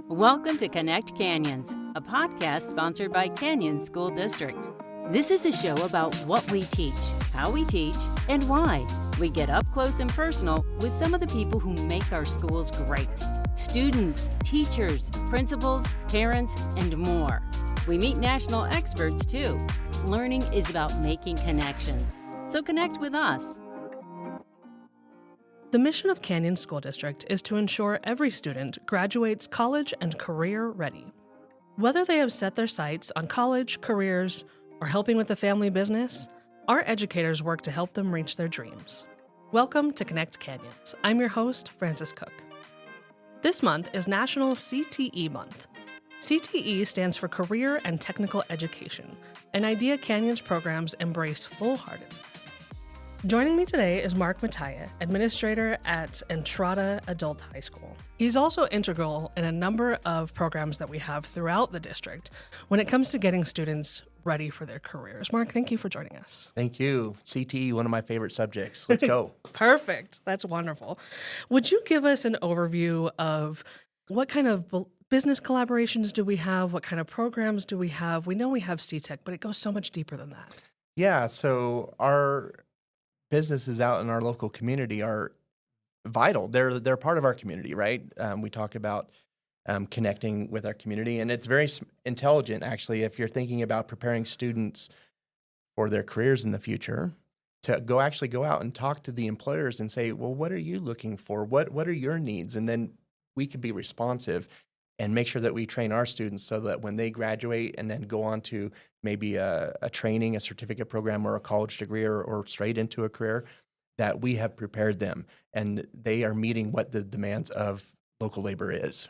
Welcome to Connect Canyons, a podcast sponsored by Canyon School District. This is a show about what we teach, how we teach, and why. We get up close and personal with some of the people who make our schools great. Students, teachers, principals, parents, and more. We meet national experts too. Learning is about making connections. So connect with us. The mission of Canyon School District is to ensure every student graduates college and career ready. Whether they have set their sights on college, careers, or helping with a family business, our educators work to help them reach their dreams. Welcome to Connect Canyons. I'm your host, Frances Cook. This month is National CTE Month. CTE stands for Career and Technical Education, an idea Canyons programs embrace full-heartedly. Joining me today is Mark Mataya, administrator at Entrada Adult High School. He's also integral in a number of programs that we have throughout the district when it comes to getting students ready for their careers. Mark, thank you for joining us. Thank you. CTE, one of my favorite subjects. Let's go. Perfect. That's wonderful. Would you give us an overview of what kind of business collaborations do we have? What kind of programs do we have? We know we have CTEC, but it goes so much deeper than that. Yeah, so our businesses out in our local community are vital. They're part of our community, right? We talk about connecting with our community, and it's very intelligent, actually, if you're thinking about preparing students for their careers in the future, to go out and talk to the employers and say, well, what are you looking for? What are your needs? And then we can be responsive and make sure that we train our students so that when they graduate and then go on to maybe a training, a certificate program, or a college degree, or straight into a career, that we have prepared them and they are meeting what the demands of local labor is.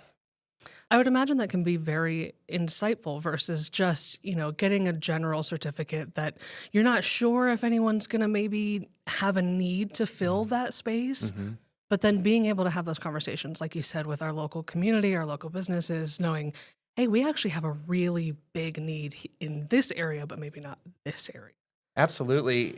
I would imagine that can be very insightful versus just, getting a general certificate that you're not sure if anyone's going to maybe have a need to fill that space. Mm-hmm. But then being able to have those conversations, like you said, with our local community, our local businesses, knowing, hey, we actually have a really big need in this area, but maybe not this area. Absolutely.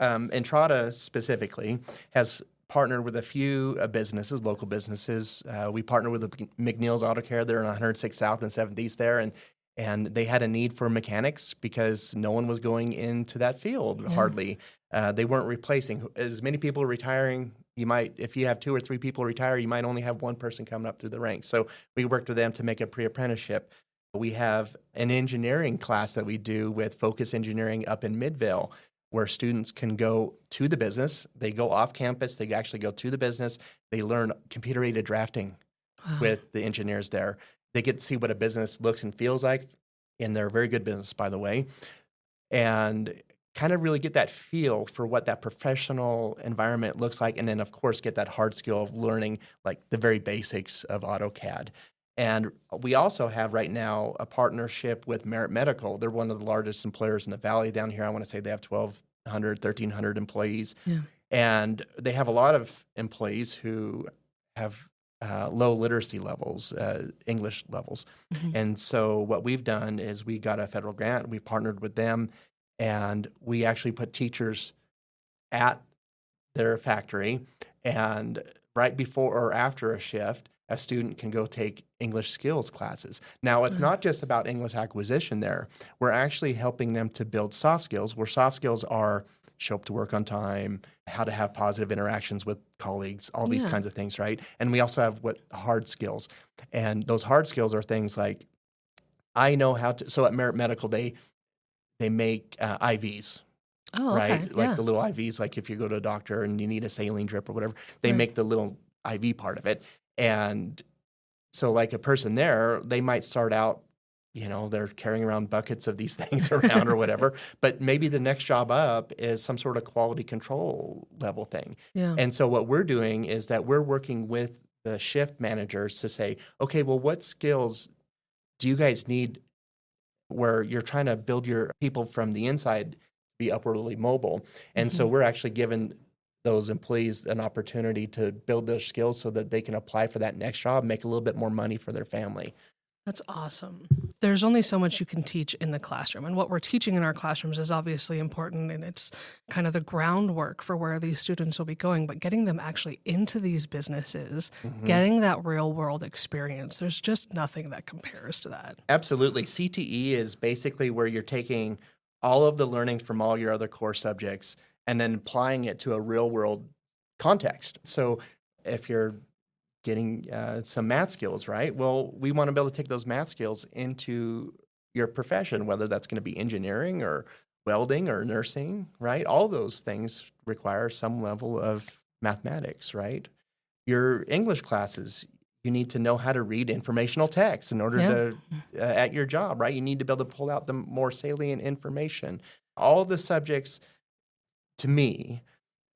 Entrada specifically has partnered with a few businesses, local businesses. We partnered with the McNeil's Auto Care. They're on 106 South and 7th East there, and they had a need for mechanics because no one was going into that field, hardly. They weren't replacing. As many people retiring, if you have 2 or 3 people retire, you might only have one person coming up through the ranks. So we worked with them to make a pre-apprenticeship. We have an engineering class that we do with Focus Engineering up in Midvale, where students can go to the business. They go off campus. They actually go to the business. They learn computer-aided drafting with the engineers there. They get to see what a business looks and feels like, and they're a very good business, by the way, and kind of really get that feel for what that professional environment looks like, and then, of course, get that hard skill of learning like the very basics of AutoCAD. And we also have right now a partnership with Merit Medical. They're one of the largest employers in the valley down here. I want to say they have 1,200, 1,300 employees. Yeah. And they have a lot of employees who have low literacy levels, English levels. Mm-hmm. And so what we've done is we got a federal grant. We partnered with them, and we actually put teachers at their factory, and right before or after a shift, a student can go take English skills classes. Now, it's not just about English acquisition there. We're actually helping them to build soft skills, where soft skills are show up to work on time, how to have positive interactions with colleagues, all these kinds of things, right? And we also have hard skills. And those hard skills are things like, I know how to, so at Merit Medical, they make IVs. Oh, right? Okay. Like the little IVs, like if you go to a doctor and you need a saline drip or whatever, they make the little IV part of it. And so like a person there, they might start out, they're carrying around buckets of these things around or whatever, but maybe the next job up is some sort of quality control level thing. Yeah. And so what we're doing is that we're working with the shift managers to say, okay, well, what skills do you guys need where you're trying to build your people from the inside to be upwardly mobile? And so we're actually giving those employees an opportunity to build those skills so that they can apply for that next job, make a little bit more money for their family. That's awesome. There's only so much you can teach in the classroom. And what we're teaching in our classrooms is obviously important, and it's kind of the groundwork for where these students will be going. But getting them actually into these businesses, getting that real world experience, there's just nothing that compares to that. Absolutely. CTE is basically where you're taking all of the learnings from all your other core subjects and then applying it to a real world context. So if you're getting some math skills, right? Well, we want to be able to take those math skills into your profession, whether that's going to be engineering or welding or nursing, right? All those things require some level of mathematics, right? Your English classes, you need to know how to read informational text in order to, at your job, right? You need to be able to pull out the more salient information. All the subjects, to me,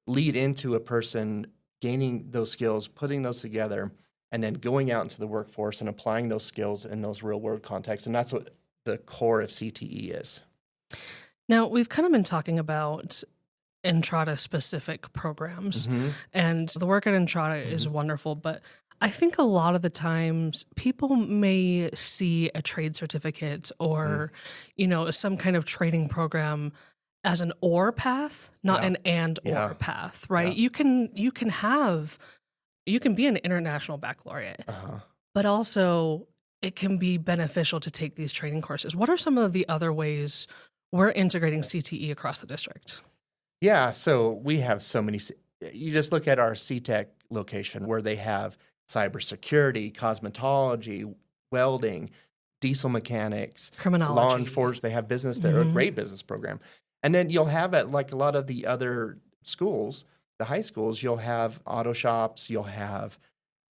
lead into a person gaining those skills, putting those together, and then going out into the workforce and applying those skills in those real world contexts. And that's what the core of CTE is. Now, we've kind of been talking about Entrada specific programs, and the work at Entrada is wonderful, but I think a lot of the times people may see a trade certificate or, some kind of training program as an or path, not an and or path, right? You can be an international baccalaureate, but also it can be beneficial to take these training courses. What are some of the other ways we're integrating CTE across the district? Yeah, so we have so many. You just look at our CTEC location where they have cybersecurity, cosmetology, welding, diesel mechanics, Criminology. law enforcement. They have business there, a great business program. And then you'll have at like a lot of the other schools, the high schools, you'll have auto shops,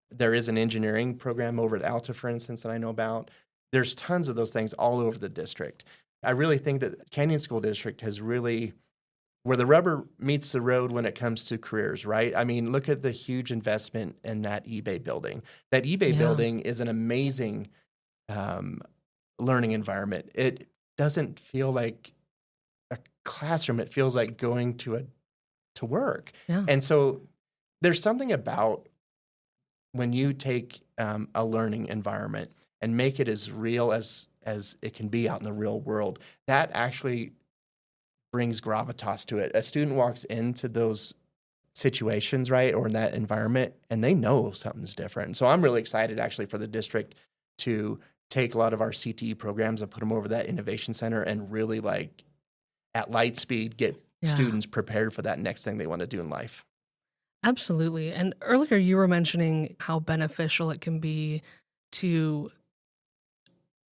there is an engineering program over at Alta, for instance, that I know about. There's tons of those things all over the district. I really think that Canyon School District has really, where the rubber meets the road when it comes to careers, right? I mean, look at the huge investment in that eBay building. That eBay building is an amazing learning environment. It doesn't feel like a classroom. It feels like going to work. Yeah. And so there's something about when you take a learning environment and make it as real as it can be out in the real world, that actually brings gravitas to it. A student walks into those situations, right, or in that environment, and they know something's different. And so I'm really excited actually for the district to take a lot of our CTE programs and put them over that innovation center and really like at light speed get students prepared for that next thing they want to do in life. Absolutely. And earlier you were mentioning how beneficial it can be to,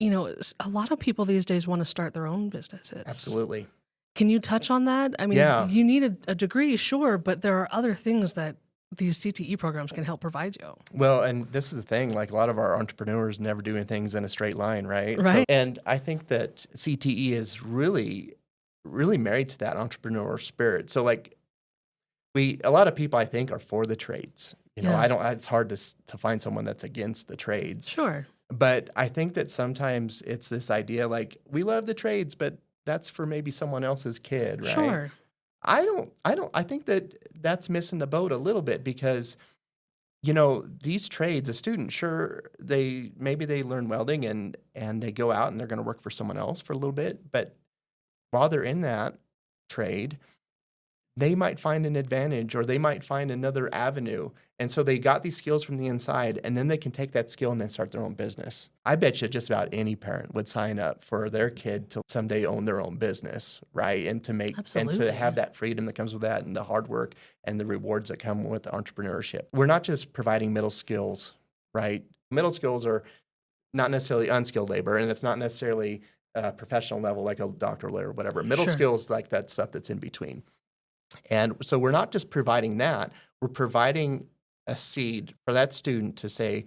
a lot of people these days want to start their own businesses. Absolutely. Can you touch on that? I mean, you need a degree, sure, but there are other things that these CTE programs can help provide you. Well, and this is the thing, like a lot of our entrepreneurs never doing things in a straight line, right? Right. So, and I think that CTE is really, really married to that entrepreneurial spirit. So like a lot of people I think are for the trades. It's hard to find someone that's against the trades. Sure. But I think that sometimes it's this idea like we love the trades, but that's for maybe someone else's kid, right? Sure. I think that's missing the boat a little bit because, these trades, a student, sure, maybe they learn welding and they go out and they're going to work for someone else for a little bit. But while they're in that trade, they might find an advantage or they might find another avenue. And so they got these skills from the inside and then they can take that skill and then start their own business. I bet you just about any parent would sign up for their kid to someday own their own business, right? And to have that freedom that comes with that and the hard work and the rewards that come with entrepreneurship. We're not just providing middle skills, right? Middle skills are not necessarily unskilled labor and it's not necessarily a professional level like a doctor, lawyer, or whatever. Middle skills like that stuff that's in between. And so we're not just providing that, we're providing a seed for that student to say,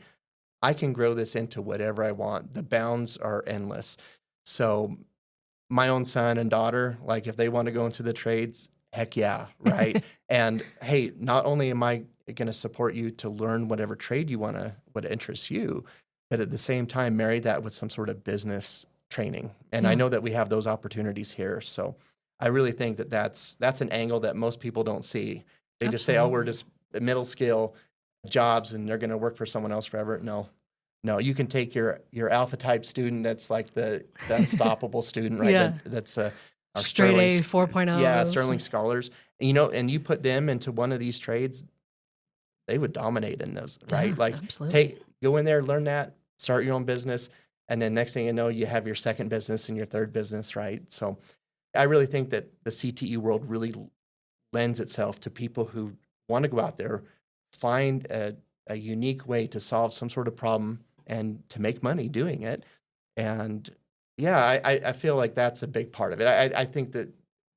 I can grow this into whatever I want. The bounds are endless. So my own son and daughter, like if they want to go into the trades, heck yeah, right? And hey, not only am I going to support you to learn whatever trade what interests you, but at the same time, marry that with some sort of business training. And I know that we have those opportunities here. So I really think that's an angle that most people don't see. They just say, oh, we're just middle skill jobs and they're going to work for someone else forever. No, No, you can take your alpha type student that's like the unstoppable student, right? Yeah. That's our Straight A Sterling, 4.0. yeah, Sterling scholars. And you put them into one of these trades, they would dominate in those, right? Yeah, Like absolutely. go in there, learn that, start your own business, and then next thing you know, you have your second business and your third business, right? So I really think that the CTE world really lends itself to people who want to go out there, find a unique way to solve some sort of problem and to make money doing it. And yeah, I feel like that's a big part of it. I think that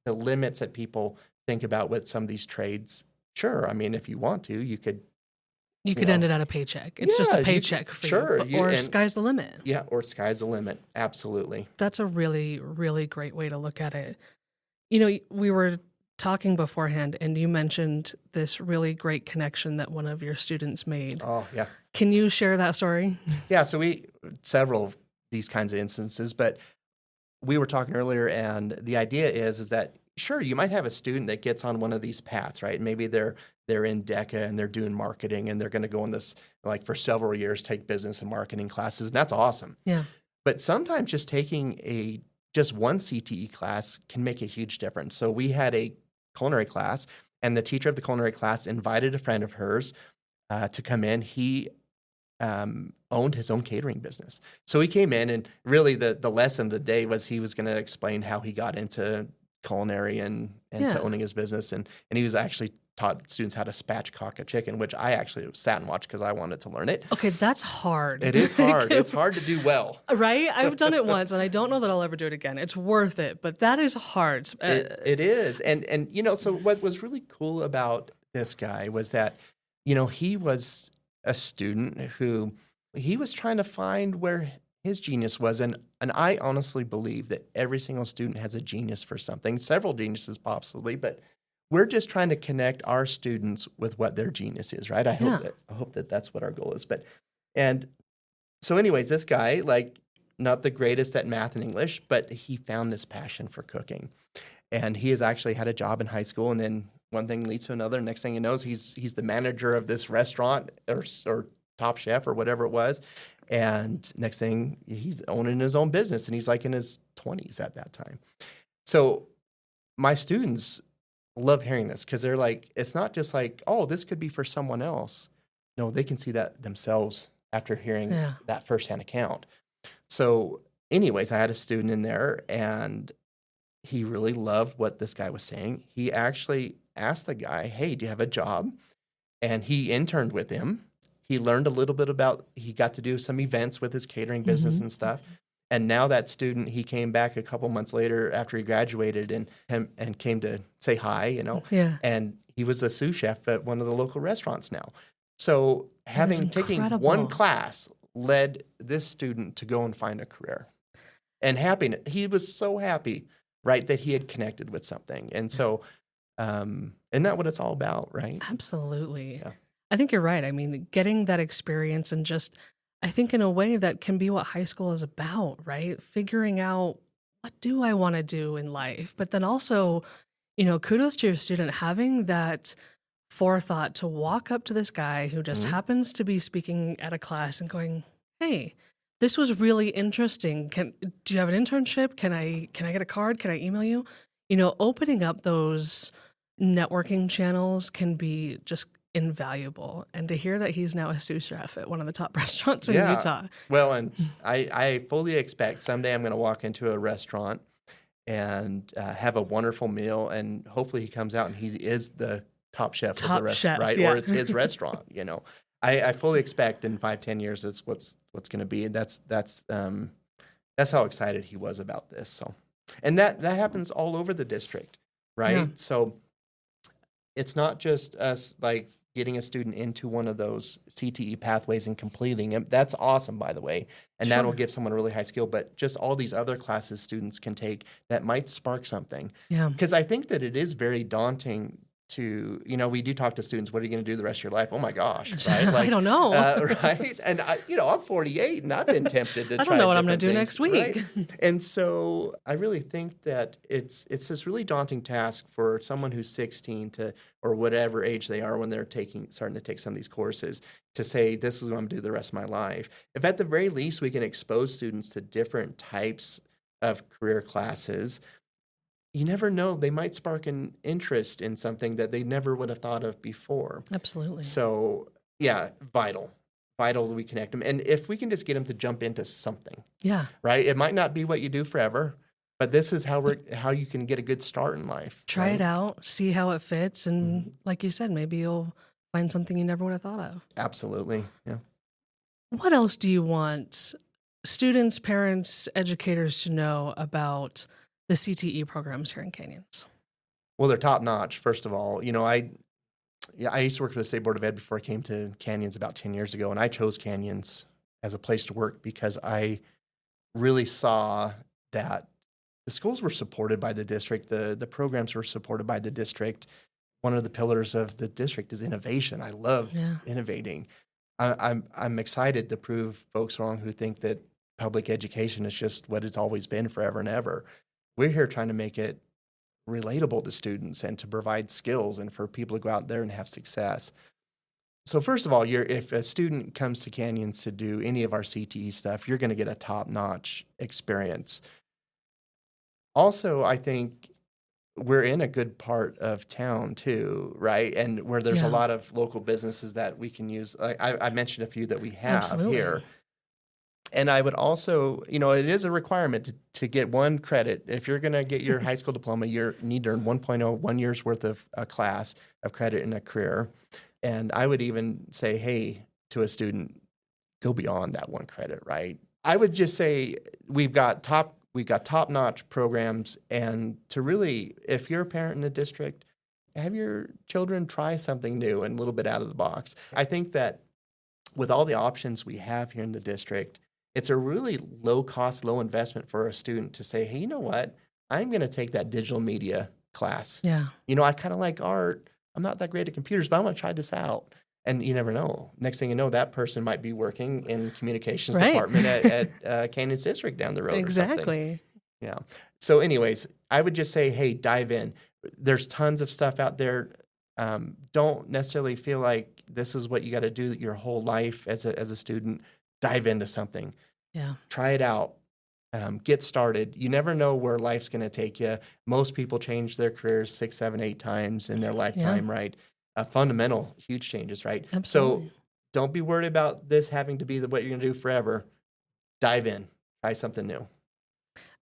the limits that people think about with some of these trades, sure, I mean, if you want to, you could. You could end it at a paycheck. It's just a paycheck for sure, you. Or sky's the limit. Yeah, or sky's the limit. Absolutely. That's a really, really great way to look at it. You know, we were talking beforehand, and you mentioned this really great connection that one of your students made. Oh, yeah. Can you share that story? Yeah, so several of these kinds of instances, but we were talking earlier, and the idea is that, sure, you might have a student that gets on one of these paths, right? Maybe they're in DECA and they're doing marketing and they're going to go in this, like for several years, take business and marketing classes, and that's awesome. Yeah. But sometimes just taking just one CTE class can make a huge difference. So we had a culinary class, and the teacher of the culinary class invited a friend of hers to come in. He owned his own catering business. So he came in, and really the lesson of the day was he was going to explain how he got into culinary and to owning his business. And he was actually taught students how to spatchcock a chicken, which I actually sat and watched because I wanted to learn it. Okay, that's hard. It is hard. It's hard to do well. Right? I've done it once, and I don't know that I'll ever do it again. It's worth it, but that is hard. It is. And so what was really cool about this guy was that, he was a student who he was trying to find where his genius was. And I honestly believe that every single student has a genius for something, several geniuses possibly, but we're just trying to connect our students with what their genius is, right? I hope that that's what our goal is. And so anyways, this guy, like, not the greatest at math and English, but he found this passion for cooking. And he has actually had a job in high school, and then one thing leads to another. Next thing he knows, he's the manager of this restaurant or top chef or whatever it was. And next thing, he's owning his own business, and he's like in his 20s at that time. So my students love hearing this because they're like, it's not just like, oh, this could be for someone else. No, they can see that themselves after hearing that firsthand account. So anyways, I had a student in there, and he really loved what this guy was saying. He actually asked the guy, hey, do you have a job? And he interned with him. He learned a little bit he got to do some events with his catering business and stuff. And now that student, he came back a couple months later after he graduated and came to say hi, and he was a sous chef at one of the local restaurants now. So taking one class led this student to go and find a career. And he was so happy, right, that he had connected with something. And so isn't that what it's all about, right? Absolutely. Yeah. I think you're right. I mean, getting that experience and just, I think in a way that can be what high school is about, right? Figuring out what do I want to do in life, but then also, kudos to your student having that forethought to walk up to this guy who just happens to be speaking at a class and going, hey, this was really interesting. Do you have an internship? Can I get a card? Can I email you? Opening up those networking channels can be just invaluable. And to hear that he's now a sous chef at one of the top restaurants in Utah. Well, and I fully expect someday I'm going to walk into a restaurant and have a wonderful meal, and hopefully he comes out and he is the top chef of the restaurant, right? Yeah. Or it's his restaurant. I fully expect in 5-10 years that's what's going to be. And that's how excited he was about this. So, and that happens all over the district, right? Yeah. So it's not just us like getting a student into one of those CTE pathways and completing them. That's awesome, by the way. And that'll give someone a really high skill, but just all these other classes students can take that might spark something. Yeah. Because I think that it is very daunting to, we do talk to students, what are you going to do the rest of your life? Oh my gosh, right? Like, I don't know. Right? And I'm 48 and I've been tempted to try I don't know what I'm going to do things, next week. Right? And so I really think that it's this really daunting task for someone who's 16 or whatever age they are when they're starting to take some of these courses, to say, this is what I'm going to do the rest of my life. If at the very least we can expose students to different types of career classes, you never know, they might spark an interest in something that they never would have thought of before. Absolutely. So, yeah, vital that we connect them. And if we can just get them to jump into something, right? It might not be what you do forever, but this is how you can get a good start in life. Try right? it out, see how it fits, and like you said, maybe you'll find something you never would have thought of. Absolutely, yeah. What else do you want students, parents, educators to know about the CTE programs here in Canyons? Well, they're top notch. First of all, I used to work for the State Board of Ed before I came to Canyons about 10 years ago, and I chose Canyons as a place to work because I really saw that the schools were supported by the district. The programs were supported by the district. One of the pillars of the district is innovation. I love innovating. I'm excited to prove folks wrong who think that public education is just what it's always been forever and ever. We're here trying to make it relatable to students and to provide skills and for people to go out there and have success. So first of all, if a student comes to Canyons to do any of our CTE stuff, you're going to get a top-notch experience. Also, I think we're in a good part of town too, right? And where there's a lot of local businesses that we can use. I mentioned a few that we have here. And I would also, it is a requirement to get one credit. If you're going to get your high school diploma, you need to earn 1.0, 1 year's worth of a class of credit in a career. And I would even say, hey, to a student, go beyond that one credit, right? I would just say we've got top-notch programs, and to really, if you're a parent in the district, have your children try something new and a little bit out of the box. I think that with all the options we have here in the district, it's a really low cost, low investment for a student to say, hey, you know what? I'm going to take that digital media class. Yeah. I kind of like art. I'm not that great at computers, but I'm going to try this out. And you never know. Next thing you know, that person might be working in communications department at Canyons District down the road or something. Exactly. Yeah. So anyways, I would just say, hey, dive in. There's tons of stuff out there. Don't necessarily feel like this is what you got to do your whole life as a student. Dive into something. Yeah. Try it out. Get started. You never know where life's going to take you. Most people change their careers 6, 7, 8 times in their lifetime, right? Fundamental, huge changes, right? Absolutely. So don't be worried about this having to be what you're going to do forever. Dive in. Try something new.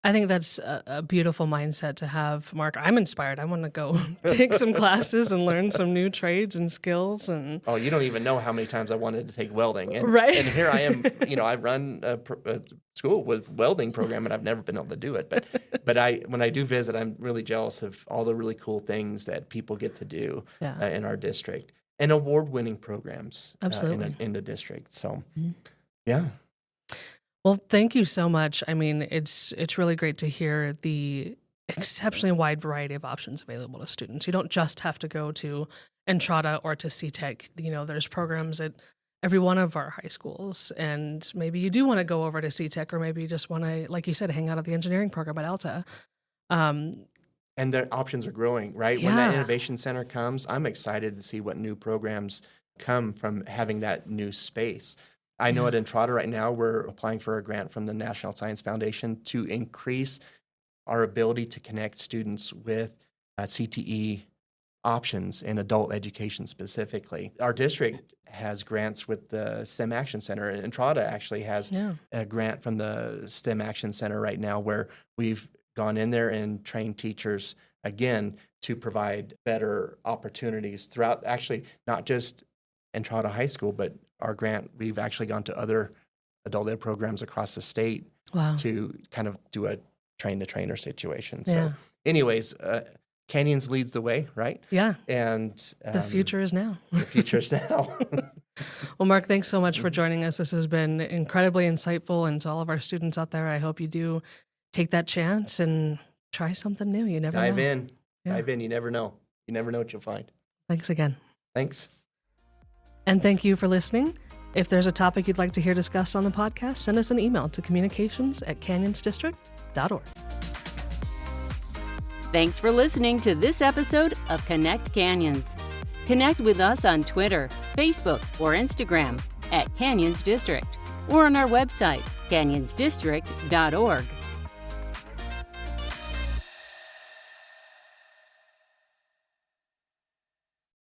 I think that's a beautiful mindset to have, Mark. I'm inspired. I want to go take some classes and learn some new trades and skills. And oh, you don't even know how many times I wanted to take welding. And, right. And here I am, I run a school with welding program, and I've never been able to do it. But when I do visit, I'm really jealous of all the really cool things that people get to do in our district, and award-winning programs in the district. So, yeah. Well, thank you so much. I mean, it's really great to hear the exceptionally wide variety of options available to students. You don't just have to go to Entrada or to CTEC. There's programs at every one of our high schools, and maybe you do want to go over to CTEC, or maybe you just want to, like you said, hang out at the engineering program at Alta. And the options are growing, right? Yeah. When that innovation center comes, I'm excited to see what new programs come from having that new space. I know at Entrada right now, we're applying for a grant from the National Science Foundation to increase our ability to connect students with CTE options in adult education specifically. Our district has grants with the STEM Action Center, and Entrada actually has a grant from the STEM Action Center right now, where we've gone in there and trained teachers, again, to provide better opportunities throughout, actually, not just Entrada High School, but our grant, we've actually gone to other adult ed programs across the state to kind of do a train-the-trainer situation. So anyways, Canyons leads the way, right? Yeah. And the future is now. The future is now. Well, Mark, thanks so much for joining us. This has been incredibly insightful, and to all of our students out there, I hope you do take that chance and try something new. You never know. Dive in. You never know. You never know what you'll find. Thanks again. Thanks. And thank you for listening. If there's a topic you'd like to hear discussed on the podcast, send us an email to communications@canyonsdistrict.org. Thanks for listening to this episode of Connect Canyons. Connect with us on Twitter, Facebook, or Instagram @Canyons District, or on our website, canyonsdistrict.org.